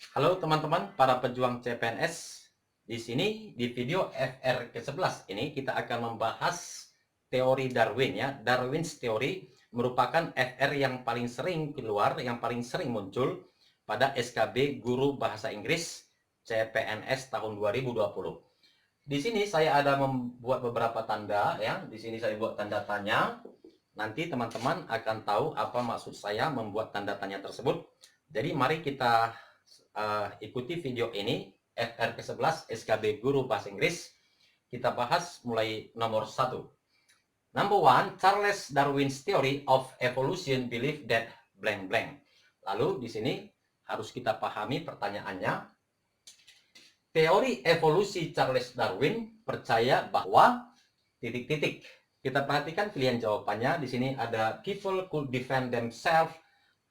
Halo teman-teman, para pejuang CPNS. Di sini di video FR ke-11 ini kita akan membahas teori Darwin ya. Darwin's teori merupakan FR yang paling sering keluar, yang paling sering muncul pada SKB Guru Bahasa Inggris CPNS tahun 2020. Di sini saya ada membuat beberapa tanda ya. Di sini saya buat tanda tanya. Nanti teman-teman akan tahu apa maksud saya membuat tanda tanya tersebut. Jadi mari kita ikuti video ini FR ke-11 SKB Guru Bahasa Inggris. Kita bahas mulai nomor 1. Number 1, Charles Darwin's theory of evolution believe that blank blank. Lalu di sini harus kita pahami pertanyaannya. Teori evolusi Charles Darwin percaya bahwa titik-titik. Kita perhatikan pilihan jawabannya. Di sini ada people could defend themselves.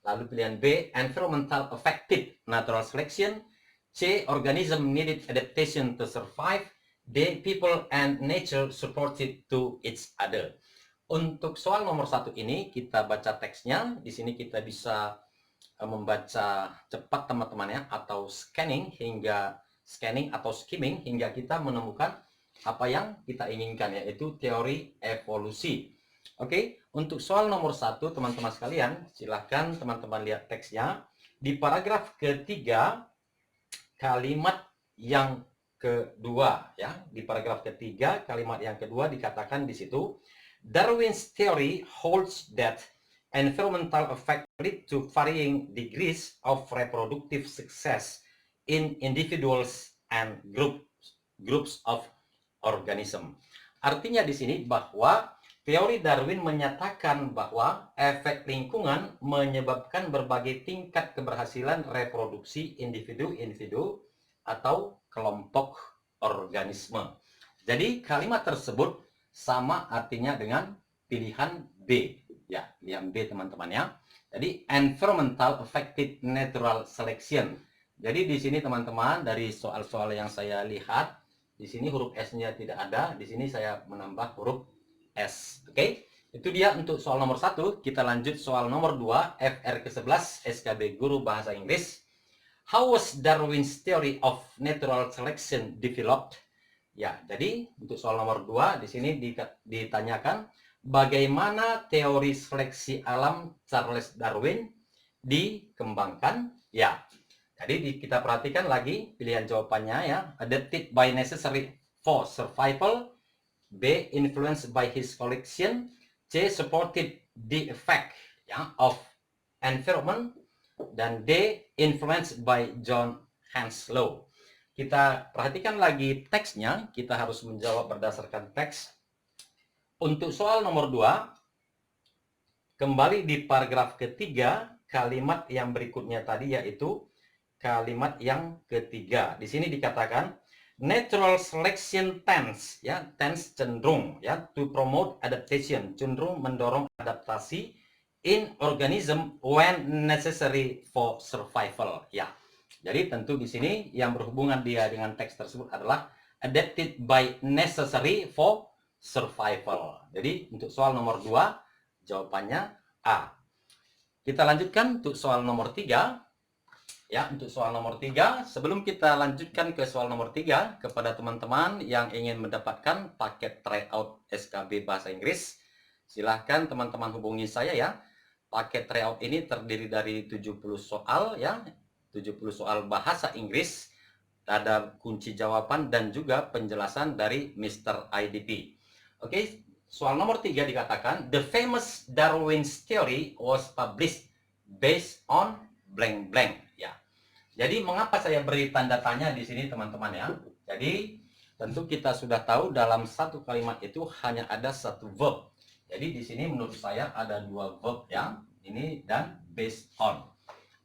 Lalu pilihan B, environmental affected natural selection. C, organism needed adaptation to survive. D, people and nature supported to each other. Untuk soal nomor 1 ini kita baca teksnya. Di sini kita bisa membaca cepat teman-teman ya, atau scanning atau skimming hingga kita menemukan apa yang kita inginkan, yaitu teori evolusi. Oke, untuk soal nomor 1 teman-teman sekalian, silahkan teman-teman lihat teksnya. Di paragraf ketiga, kalimat yang kedua ya, di paragraf ketiga kalimat yang kedua dikatakan di situ, Darwin's theory holds that environmental effect lead to varying degrees of reproductive success in individuals and groups of organism. Artinya di sini bahwa teori Darwin menyatakan bahwa efek lingkungan menyebabkan berbagai tingkat keberhasilan reproduksi individu-individu atau kelompok organisme. Jadi kalimat tersebut sama artinya dengan pilihan B. Ya, pilihan B teman-teman ya. Jadi environmental affected natural selection. Jadi di sini teman-teman, dari soal-soal yang saya lihat, di sini huruf S-nya tidak ada, di sini saya menambah huruf S. Oke, itu dia untuk soal nomor 1. Kita lanjut soal nomor 2, FR ke-11 SKB Guru Bahasa Inggris. How was Darwin's theory of natural selection developed? Ya, jadi untuk soal nomor 2 di sini ditanyakan bagaimana teori seleksi alam Charles Darwin dikembangkan. Ya, jadi kita perhatikan lagi pilihan jawabannya ya. Adapted by necessary for survival. B, influenced by his collection. C, supported the effect ya, of environment. Dan D, influenced by John Henslow. Kita perhatikan lagi teksnya. Kita harus menjawab berdasarkan teks. Untuk soal nomor 2, kembali di paragraf ketiga, kalimat yang berikutnya tadi yaitu kalimat yang ketiga. Di sini dikatakan natural selection tends ya, tends cenderung ya, to promote adaptation, cenderung mendorong adaptasi in organism when necessary for survival ya. Jadi tentu di sini yang berhubungan dia dengan teks tersebut adalah adapted by necessary for survival. Jadi untuk soal nomor 2 jawabannya A. Kita lanjutkan untuk soal nomor 3. Ya, untuk soal nomor 3, sebelum kita lanjutkan ke soal nomor 3, kepada teman-teman yang ingin mendapatkan paket tryout SKB Bahasa Inggris, silahkan teman-teman hubungi saya ya. Paket tryout ini terdiri dari 70 soal ya, 70 soal bahasa Inggris, ada kunci jawaban dan juga penjelasan dari Mr. IDP. Oke, soal nomor 3 dikatakan, the famous Darwin's theory was published based on blank blank. Ya. Jadi mengapa saya beri tanda tanya di sini teman-teman ya? Jadi tentu kita sudah tahu dalam satu kalimat itu hanya ada satu verb. Jadi di sini menurut saya ada dua verb ya, ini dan based on.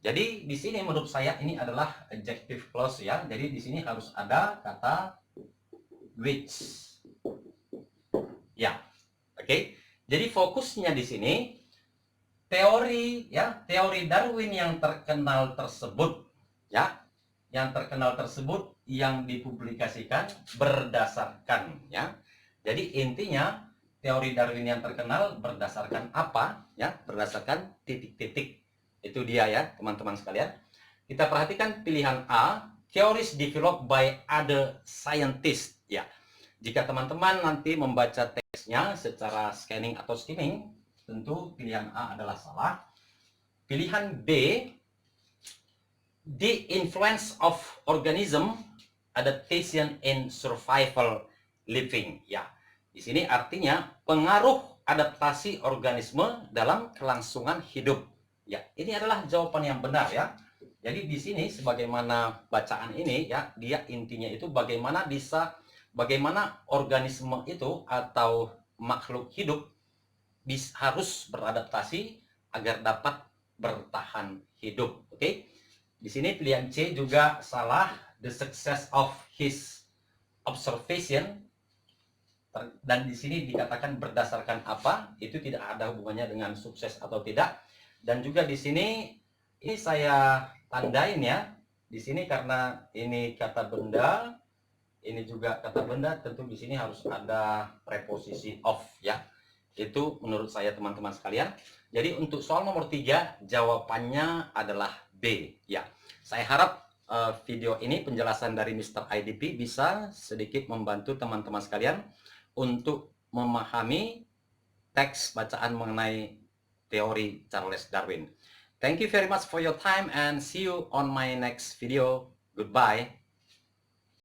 Jadi di sini menurut saya ini adalah adjective clause ya. Jadi di sini harus ada kata which. Ya. Oke. Jadi fokusnya di sini teori ya, teori Darwin yang terkenal tersebut ya, yang terkenal tersebut yang dipublikasikan berdasarkan ya. Jadi intinya teori Darwin yang terkenal berdasarkan apa ya? Berdasarkan titik-titik. Itu dia ya teman-teman sekalian. Kita perhatikan pilihan A, theories developed by other scientists. Ya, jika teman-teman nanti membaca teksnya secara scanning atau skimming, tentu pilihan A adalah salah. Pilihan B, the influence of organism adaptation in survival living. Ya, di sini artinya pengaruh adaptasi organisme dalam kelangsungan hidup. Ya, ini adalah jawaban yang benar ya. Jadi di sini sebagaimana bacaan ini ya, dia intinya itu bagaimana organisme itu atau makhluk hidup harus beradaptasi agar dapat bertahan hidup. Oke. Di sini pilihan C juga salah. The success of his observation, dan di sini dikatakan berdasarkan apa, itu tidak ada hubungannya dengan sukses atau tidak. Dan juga di sini ini saya tandain ya. Di sini karena ini kata benda, ini juga kata benda, tentu di sini harus ada preposisi of ya. Itu menurut saya teman-teman sekalian. Jadi untuk soal nomor 3 jawabannya adalah B ya. Saya harap video ini, penjelasan dari Mr. IDP, bisa sedikit membantu teman-teman sekalian untuk memahami teks bacaan mengenai teori Charles Darwin. Thank you very much for your time and see you on my next video. Goodbye.